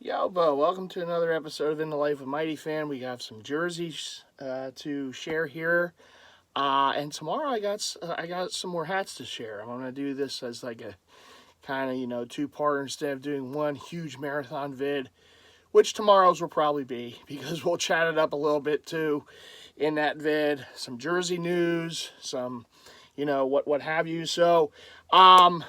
Yo, Bo, welcome to another episode of In the Life of MightyFan. We have some jerseys to share here. And tomorrow I got some more hats to share. I'm going to do this as like a kind of, two-parter instead of doing one huge marathon vid, which tomorrow's will probably be because we'll chat it up a little bit too in that vid. Some jersey news, some, what have you. And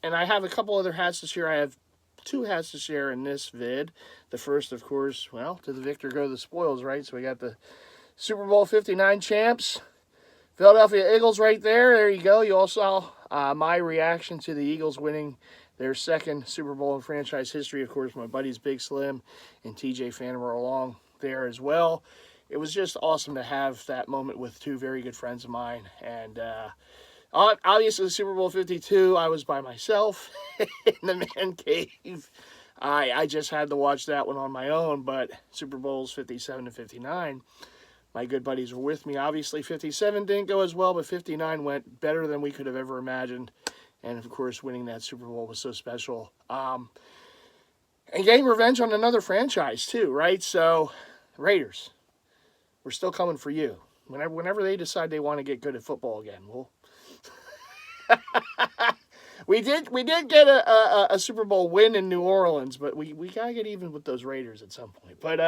I have a couple other hats to share. I have two hats to share in this vid. The first, of course, well, to the victor go the spoils, right? So we got the Super Bowl 59 champs, Philadelphia Eagles right there. There you go. You all saw my reaction to the Eagles winning their second Super Bowl in franchise history. Of course, my buddies Big Slim and TJ Fan were along there as well. It was just awesome to have that moment with two very good friends of mine. And obviously, Super Bowl 52, I was by myself in the man cave. I just had to watch that one on my own, but Super Bowls 57 and 59, my good buddies were with me. Obviously, 57 didn't go as well, but 59 went better than we could have ever imagined. And, of course, winning that Super Bowl was so special. And getting revenge on another franchise, too, right? So, Raiders, we're still coming for you. Whenever they decide they want to get good at football again, we did get a Super Bowl win in New Orleans, but we gotta get even with those Raiders at some point. But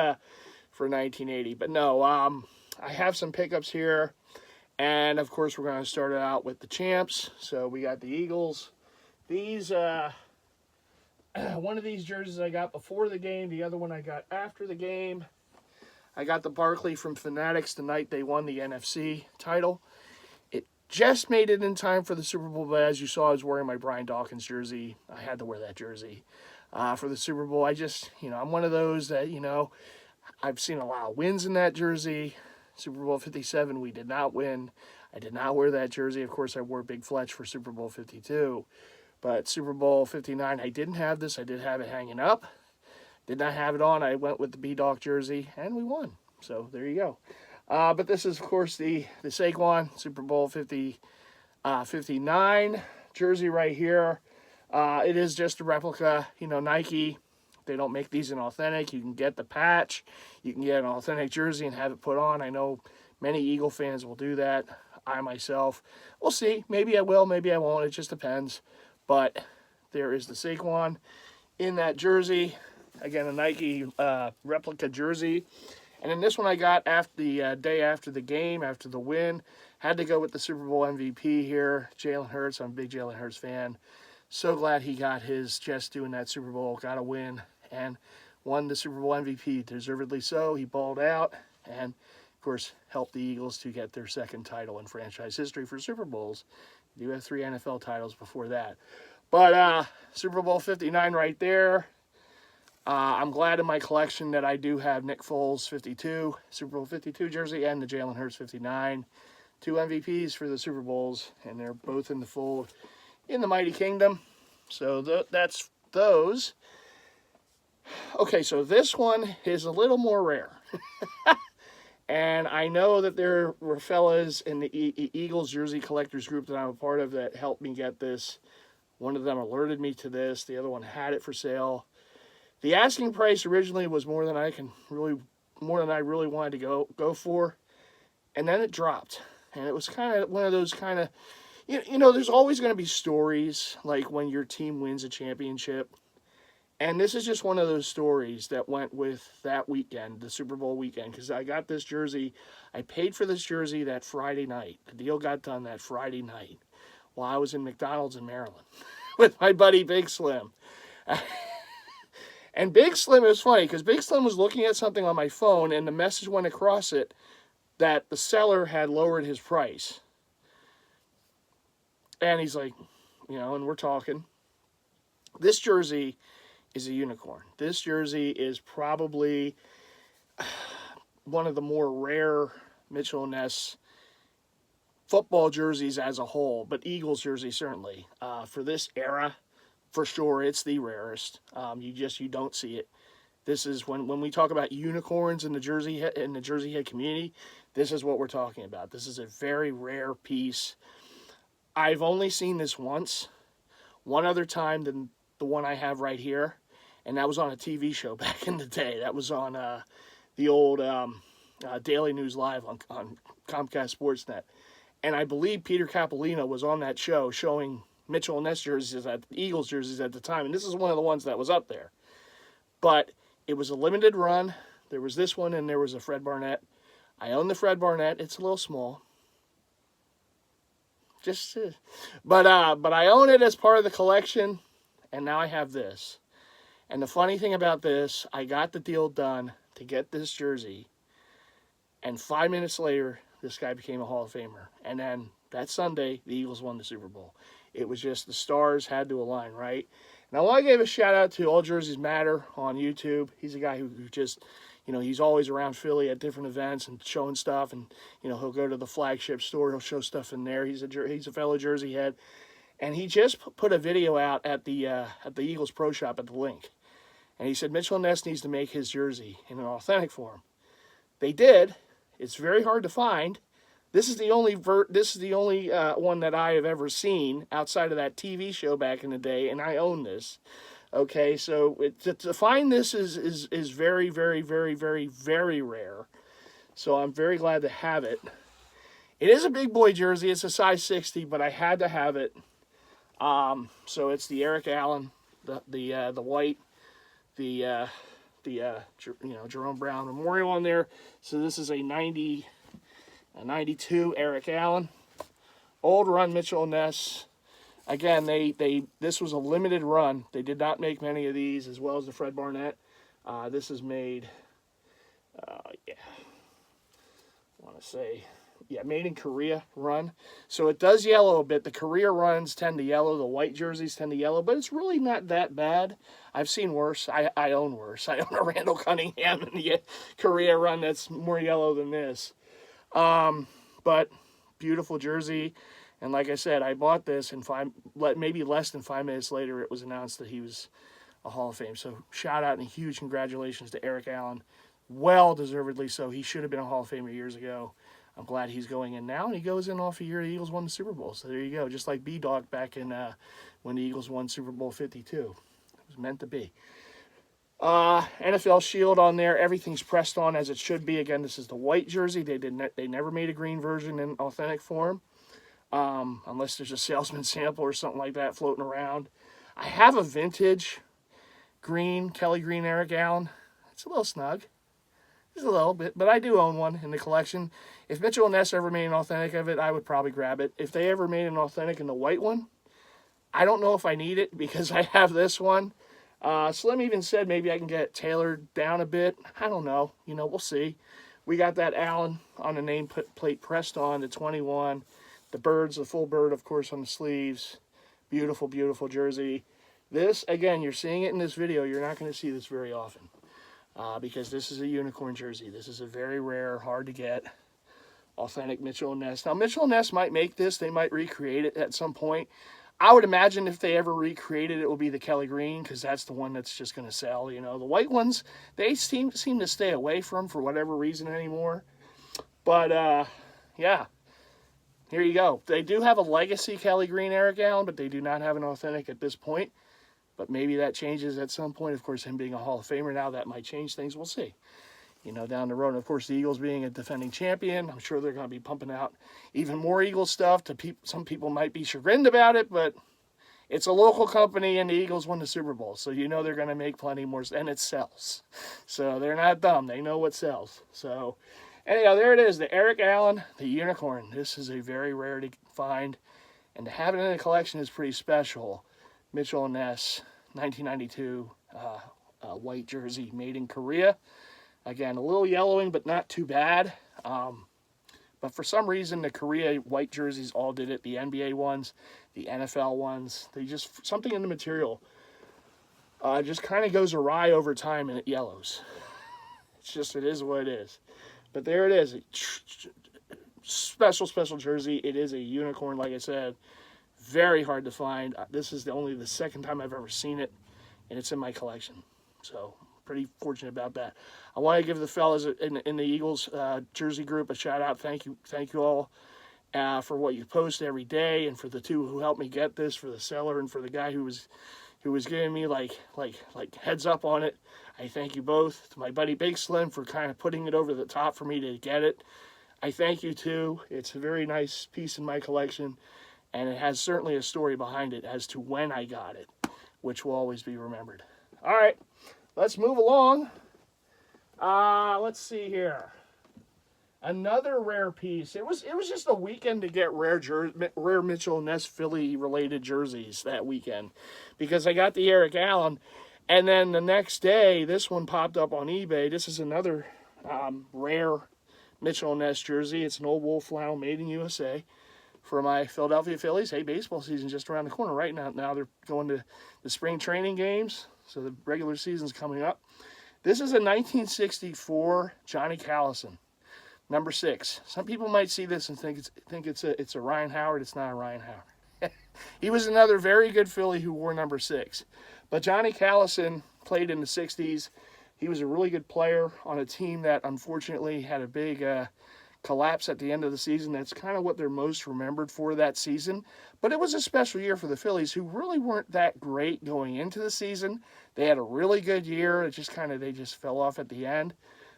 for 1980, but no, I have some pickups here, and of course we're gonna start it out with the champs. So we got the Eagles. These one of these jerseys I got before the game. The other one I got after the game. I got the Barkley from Fanatics the night they won the NFC title. Just made it in time for the Super Bowl, but as you saw, I was wearing my Brian Dawkins jersey. I had to wear that jersey for the Super Bowl. I'm one of those that, I've seen a lot of wins in that jersey. Super Bowl 57, we did not win. I did not wear that jersey. Of course, I wore Big Fletch for Super Bowl 52. But Super Bowl 59, I didn't have this. I did have it hanging up. Did not have it on. I went with the B-Dawk jersey, and we won. So there you go. But this is, of course, the Saquon Super Bowl 59 jersey right here. It is just a replica. Nike, they don't make these in authentic. You can get the patch. You can get an authentic jersey and have it put on. I know many Eagle fans will do that. I myself, we'll see. Maybe I will, maybe I won't. It just depends. But there is the Saquon in that jersey. Again, a Nike replica jersey. And then this one I got after the day after the game, after the win. Had to go with the Super Bowl MVP here, Jalen Hurts. I'm a big Jalen Hurts fan. So glad he got his chest doing that Super Bowl, got a win, and won the Super Bowl MVP. Deservedly so. He balled out and, of course, helped the Eagles to get their second title in franchise history for Super Bowls. They do have 3 NFL titles before that. But Super Bowl 59 right there. I'm glad in my collection that I do have Nick Foles 52, Super Bowl 52 jersey, and the Jalen Hurts 59. 2 MVPs for the Super Bowls, and they're both in the fold in the Mighty Kingdom. So that's those. Okay, so this one is a little more rare. And I know that there were fellas in the Eagles jersey collectors group that I'm a part of that helped me get this. One of them alerted me to this. The other one had it for sale. The asking price originally was more than I really wanted to go for, and then it dropped. And it was kind of one of those kind of, there's always going to be stories like when your team wins a championship, and this is just one of those stories that went with that weekend, the Super Bowl weekend, because I got this jersey. I paid for this jersey that Friday night. The deal got done that Friday night while I was in McDonald's in Maryland with my buddy Big Slim. And Big Slim, it was funny because Big Slim was looking at something on my phone and the message went across it that the seller had lowered his price. And he's like, and we're talking. This jersey is a unicorn. This jersey is probably one of the more rare Mitchell & Ness football jerseys as a whole, but Eagles jersey certainly. For this era, for sure, it's the rarest. You don't see it. This is when we talk about unicorns in the Jersey Head community. This is what we're talking about. This is a very rare piece. I've only seen this once, one other time than the one I have right here, and that was on a TV show back in the day. That was on the old Daily News Live on Comcast Sportsnet. And I believe Peter Capolino was on that show showing Mitchell and Ness jerseys, Eagles jerseys at the time. And this is one of the ones that was up there. But it was a limited run. There was this one, and there was a Fred Barnett. I own the Fred Barnett. It's a little small. But I own it as part of the collection, and now I have this. And the funny thing about this, I got the deal done to get this jersey, and 5 minutes later, this guy became a Hall of Famer. And then that Sunday, the Eagles won the Super Bowl. It was just the stars had to align, right? And I want to give a shout out to All Jerseys Matter on YouTube. He's a guy who just, he's always around Philly at different events and showing stuff. And, he'll go to the flagship store. He'll show stuff in there. He's a fellow Jersey head. And he just put a video out at the Eagles Pro Shop at the Link. And he said Mitchell Ness needs to make his jersey in an authentic form. They did. It's very hard to find. This is the only one that I have ever seen outside of that TV show back in the day, and I own this. Okay, so to find this is very, very, very, very, very rare. So I'm very glad to have it. It is a big boy jersey. It's a size 60, but I had to have it. So it's the Eric Allen, the white, the Jerome Brown Memorial on there. So this is a 92 Eric Allen. Old run Mitchell Ness. Again, this was a limited run. They did not make many of these, as well as the Fred Barnett. This is made, made in Korea run. So it does yellow a bit. The Korea runs tend to yellow. The white jerseys tend to yellow, but it's really not that bad. I've seen worse. I own worse. I own a Randall Cunningham in the Korea run that's more yellow than this. But beautiful jersey. And like I said, I bought this, and maybe less than 5 minutes later, it was announced that he was a Hall of Fame. So shout out and huge congratulations to Eric Allen. Well deservedly so. He should have been a Hall of Famer years ago. I'm glad he's going in now, and he goes in off a year the Eagles won the Super Bowl. So there you go. Just like B-Dog back in when the Eagles won Super Bowl 52. It was meant to be. NFL shield on there. Everything's pressed on as it should be. Again, this is the white jersey. They never made a green version in authentic form, unless there's a salesman sample or something like that floating around. I have a vintage green Kelly Green Eric Allen. It's a little snug. Just a little bit, but I do own one in the collection. If Mitchell and Ness ever made an authentic of it, I would probably grab it. If they ever made an authentic in the white one, I don't know if I need it because I have this one. Slim even said maybe I can get it tailored down a bit. I don't know. We'll see. We got that Allen on the nameplate pressed on, the 21. The birds, the full bird, of course, on the sleeves. Beautiful, beautiful jersey. This, again, you're seeing it in this video. You're not going to see this very often because this is a unicorn jersey. This is a very rare, hard to get, authentic Mitchell and Ness. Now, Mitchell and Ness might make this. They might recreate it at some point. I would imagine if they ever recreate it, it will be the Kelly Green because that's the one that's just going to sell. The white ones, they seem to stay away from for whatever reason anymore. But, yeah, here you go. They do have a legacy Kelly Green Eric Allen, but they do not have an authentic at this point. But maybe that changes at some point. Of course, him being a Hall of Famer now, that might change things. We'll see. Down the road. And of course, the Eagles being a defending champion, I'm sure they're going to be pumping out even more Eagles stuff. Some people might be chagrined about it, but it's a local company, and the Eagles won the Super Bowl. So they're going to make plenty more, and it sells. So they're not dumb. They know what sells. So anyhow, there it is, the Eric Allen, the unicorn. This is a very rare to find, and to have it in a collection is pretty special. Mitchell and Ness, 1992, white jersey made in Korea. Again, a little yellowing, but not too bad. But for some reason, the Korea white jerseys all did it. The NBA ones, the NFL ones, something in the material just kind of goes awry over time and it yellows. It is what it is. But there it is. Special jersey. It is a unicorn, like I said. Very hard to find. This is only the second time I've ever seen it, and it's in my collection. So pretty fortunate about that. I want to give the fellas in the Eagles jersey group a shout out. Thank you all for what you post every day, and for the two who helped me get this, for the seller and for the guy who was who was giving me like heads up on it. I thank you both. To my buddy Big Slim for kind of putting it over the top for me to get it. I thank you too. It's a very nice piece in my collection, and it has certainly a story behind it as to when I got it, which will always be remembered. All right, let's move along. Let's see here. Another rare piece. It was just a weekend to get rare Mitchell Ness Philly related jerseys that weekend, because I got the Eric Allen, and then the next day this one popped up on eBay. This is another rare Mitchell Ness jersey. It's an old wool flannel made in USA for my Philadelphia Phillies. Hey, baseball season just around the corner right now. Now they're going to the spring training games, so the regular season's coming up. This is a 1964 Johnny Callison, number 6. Some people might see this and think it's a Ryan Howard. It's not a Ryan Howard. He was another very good Philly who wore number 6. But Johnny Callison played in the 60s. He was a really good player on a team that unfortunately had a big collapse at the end of the season. That's kind of what they're most remembered for that season. But it was a special year for the Phillies, who really weren't that great going into the season. They had a really good year. It just they just fell off at the end.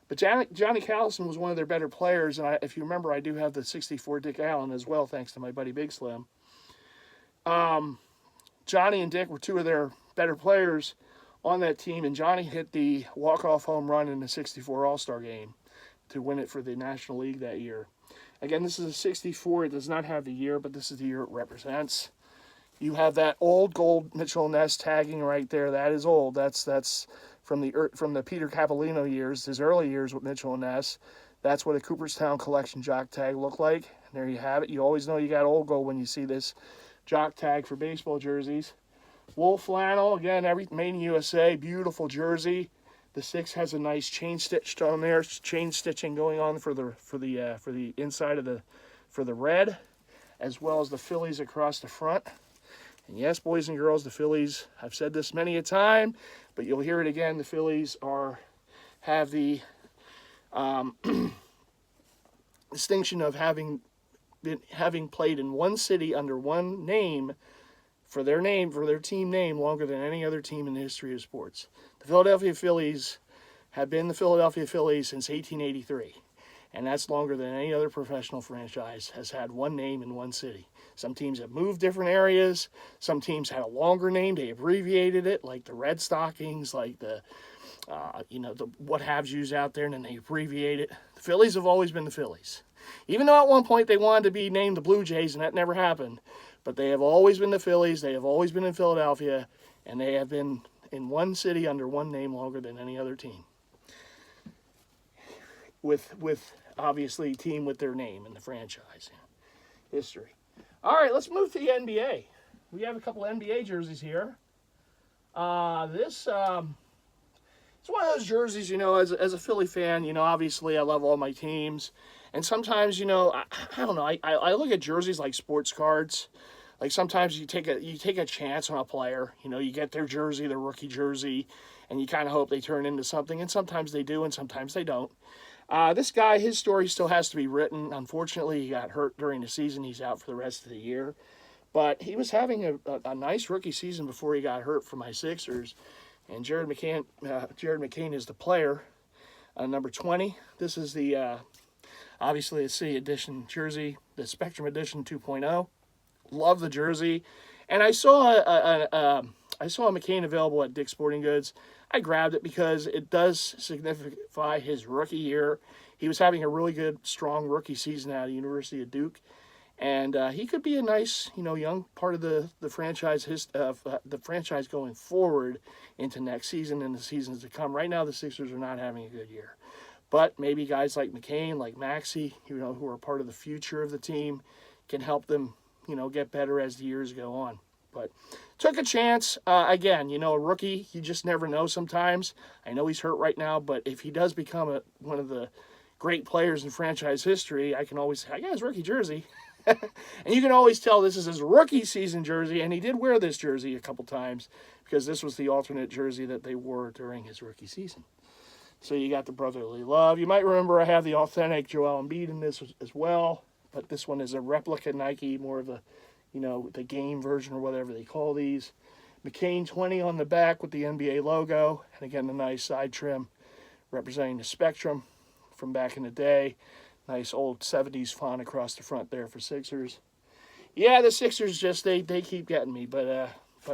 But Johnny Callison was one of their better players. And if you remember, I do have the 64 Dick Allen as well, thanks to my buddy Big Slim. Johnny and Dick were two of their better players on that team, and Johnny hit the walk-off home run in the 64 All-Star game to win it for the National League that year. Again, this is a 64. It does not have the year, but this is the year it represents. You have that old gold Mitchell Ness tagging right there. That is old. That's from the Peter Capolino years, his early years with Mitchell Ness. That's what a Cooperstown collection jock tag looked like. And there you have it. You always know you got old gold when you see this jock tag for baseball jerseys. Wool flannel, again, made in USA, beautiful jersey. The 6 has a nice chain stitched on there, chain stitching going on for the inside of the red, as well as the Phillies across the front. And yes, boys and girls, the Phillies, I've said this many a time, but you'll hear it again. The Phillies have the distinction of having played in one city under one name for their team name longer than any other team in the history of sports. The Philadelphia Phillies have been the Philadelphia Phillies since 1883, and that's longer than any other professional franchise has had one name in one city. Some teams have moved different areas. Some teams had a longer name. They abbreviated it, like the Red Stockings, like the what have yous out there, and then they abbreviate it. The Phillies have always been the Phillies. Even though at one point they wanted to be named the Blue Jays, and that never happened. But they have always been the Phillies. They have always been in Philadelphia, and they have been in one city under one name longer than any other team. With obviously team with their name in the franchise history. All right, let's move to the NBA. We have a couple NBA jerseys here. This it's one of those jerseys, as a Philly fan, obviously I love all my teams. And sometimes, I don't know, I look at jerseys like sports cards. Like sometimes you take a chance on a player. You get their jersey, their rookie jersey, and you kind of hope they turn into something. And sometimes they do, and sometimes they don't. This guy, his story still has to be written. Unfortunately, he got hurt during the season. He's out for the rest of the year. But he was having a nice rookie season before he got hurt for my Sixers. And Jared McCain is the player, number 20. This is the, obviously, the City Edition jersey, the Spectrum Edition 2.0. Love the jersey. And I saw a McCain available at Dick's Sporting Goods. I grabbed it because it does signify his rookie year. He was having a really good, strong rookie season out of the University of Duke. And he could be a nice, young part of the franchise the franchise going forward into next season and the seasons to come. Right now, the Sixers are not having a good year, but maybe guys like McCain, like Maxey, who are part of the future of the team, can help them, get better as the years go on. But took a chance. Again, a rookie, you just never know sometimes. I know he's hurt right now, but if he does become one of the great players in franchise history, I got his rookie jersey. And you can always tell this is his rookie season jersey, and he did wear this jersey a couple times because this was the alternate jersey that they wore during his rookie season. So you got the brotherly love. You might remember I have the authentic Joel Embiid in this as well, but this one is a replica Nike, more of the, the game version or whatever they call these. McCain 20 on the back with the NBA logo. And again, the nice side trim representing the Spectrum from back in the day. Nice old 70s font across the front there for Sixers. Yeah, the Sixers just, they keep getting me. But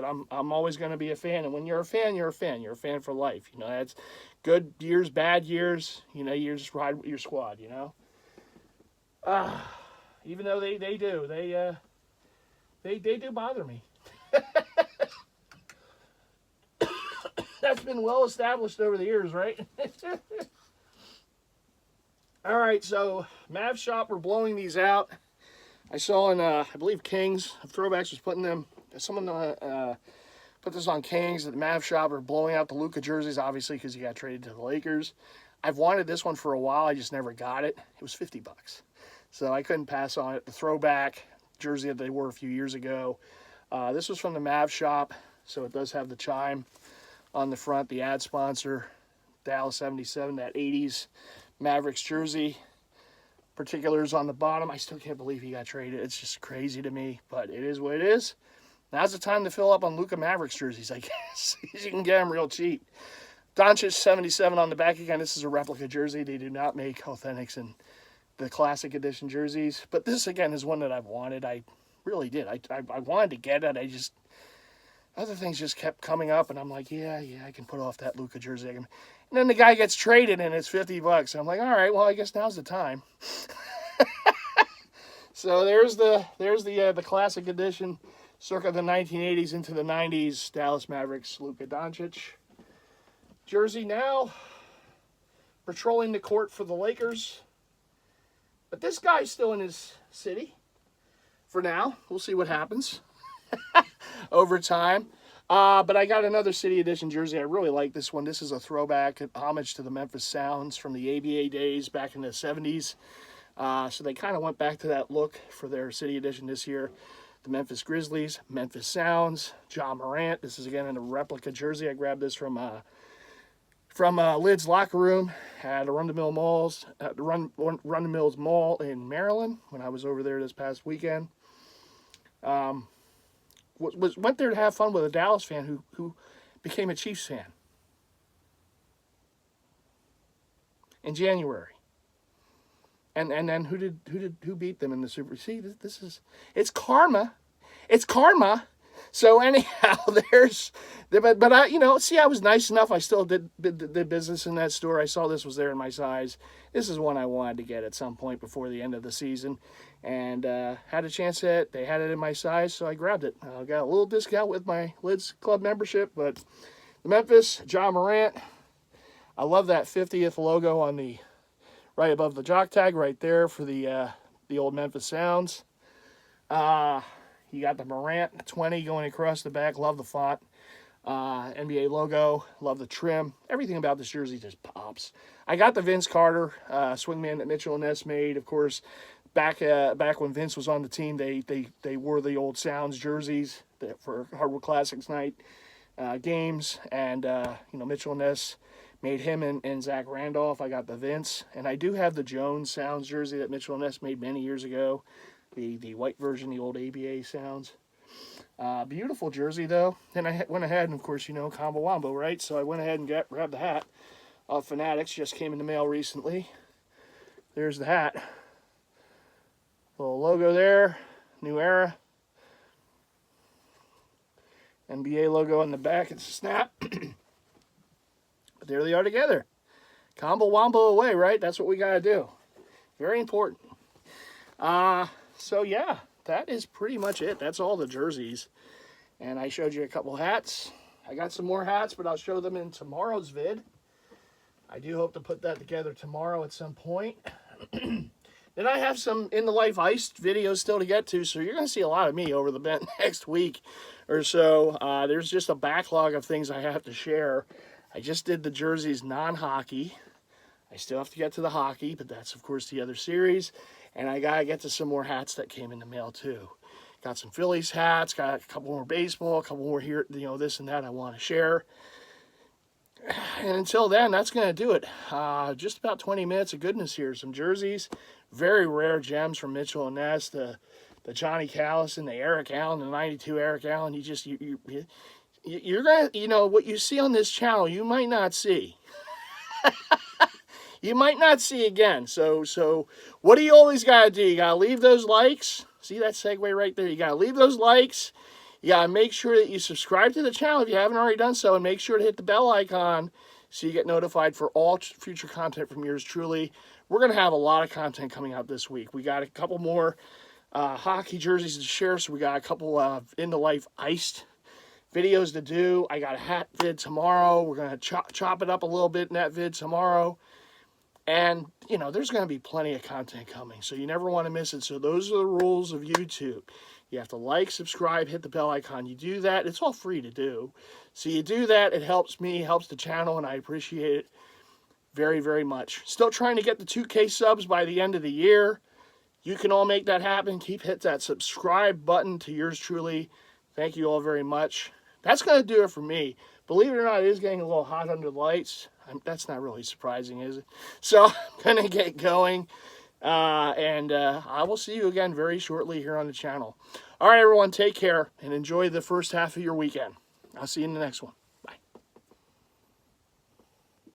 I'm always going to be a fan. And when you're a fan, you're a fan. You're a fan for life. You know, that's good years, bad years. You know, you just ride with your squad, you know. Even though they do bother me. That's been well established over the years, right? All right, so Mav Shop, we're blowing these out. I saw in, I believe Kings of Throwbacks was putting them, someone put this on Kings, that the Mav Shop are blowing out the Luka jerseys, obviously, because he got traded to the Lakers. I've wanted this one for a while. I just never got it. It was $50. So I couldn't pass on it. The throwback jersey that they wore a few years ago. This was from the Mav Shop, so it does have the chime on the front, the ad sponsor, Dallas 77, that 80s Mavericks jersey. Particulars on the bottom. I still can't believe he got traded. It's just crazy to me, but it is what it is. Now's the time to fill up on Luka Mavericks jerseys, I guess. You can get them real cheap. Doncic 77 on the back. Again, this is a replica jersey. They do not make authentics in the classic edition jerseys. But this, again, is one that I've wanted. I really did. I wanted to get it. Other things just kept coming up, and I'm like, yeah, I can put off that Luka jersey. And then the guy gets traded, and it's $50. I'm like, all right, well, I guess now's the time. So there's the classic edition, circa the 1980s into the 90s, Dallas Mavericks, Luka Doncic jersey. Now patrolling the court for the Lakers, but this guy's still in his city for now. We'll see what happens over time. But I got another City Edition jersey. I really like this one. This is a throwback, an homage to the Memphis Sounds from the ABA days back in the 70s. So they kind of went back to that look for their City Edition this year. The Memphis Grizzlies, Memphis Sounds, John Morant. This is, again, in a replica jersey. I grabbed this from Lid's Locker Room at Run the Mills Mall in Maryland when I was over there this past weekend. Went there to have fun with a Dallas fan who became a Chiefs fan in January. And then who beat them in the Super? See, it's karma. It's karma. So anyhow, but I, I was nice enough. I still did business in that store. I saw this was there in my size. This is one I wanted to get at some point before the end of the season, and had a chance at it. They had it in my size, so I grabbed it. I got a little discount with my Lids Club membership, but the Memphis, John Morant. I love that 50th logo on the right above the jock tag right there for the old Memphis Sounds. You got the Morant 20 going across the back. Love the font. NBA logo. Love the trim. Everything about this jersey just pops. I got the Vince Carter swingman that Mitchell and Ness made. Of course, back when Vince was on the team, they wore the old Sounds jerseys for Hardwood Classics night games. And, Mitchell and Ness made him and Zach Randolph. I got the Vince. And I do have the Jones Sounds jersey that Mitchell and Ness made many years ago. The white version, the old ABA Sounds. Beautiful jersey, though. Then I went ahead and, of course, combo wombo, right? So I went ahead and grabbed the hat off Fanatics. Just came in the mail recently. There's the hat. Little logo there. New Era. NBA logo on the back. It's a snap. But there they are together. Combo wombo away, right? That's what we got to do. Very important. So yeah, that is pretty much it. That's all the jerseys. And I showed you a couple hats. I got some more hats, but I'll show them in tomorrow's vid. I do hope to put that together tomorrow at some point. Then I have some In the Life Ice videos still to get to, so you're going to see a lot of me over the next week or so. There's just a backlog of things I have to share. I just did the jerseys non-hockey. I still have to get to the hockey, but that's, of course, the other series. And I got to get to some more hats that came in the mail, too. Got some Phillies hats, got a couple more baseball, a couple more here, this and that I want to share. And until then, that's going to do it. Just about 20 minutes of goodness here. Some jerseys, very rare gems from Mitchell and Ness, the Johnny Callis and the Eric Allen, the 92 Eric Allen. you're going to, what you see on this channel, you might not see. You might not see again. So what do you always got to do? You got to leave those likes. See that segue right there? You got to leave those likes. You got to make sure that you subscribe to the channel if you haven't already done so, and make sure to hit the bell icon so you get notified for all future content from yours truly. We're going to have a lot of content coming out this week. We got a couple more hockey jerseys to share, so we got a couple of in-the-life iced videos to do. I got a hat vid tomorrow. We're going to chop it up a little bit in that vid tomorrow. And, there's going to be plenty of content coming, so you never want to miss it. So those are the rules of YouTube. You have to like, subscribe, hit the bell icon. You do that. It's all free to do. So you do that. It helps me, helps the channel, and I appreciate it very, very much. Still trying to get the 2K subs by the end of the year. You can all make that happen. Hit that subscribe button to yours truly. Thank you all very much. That's going to do it for me. Believe it or not, it is getting a little hot under the lights. That's not really surprising, is it? So I'm going to get going. And I will see you again very shortly here on the channel. All right, everyone, take care and enjoy the first half of your weekend. I'll see you in the next one.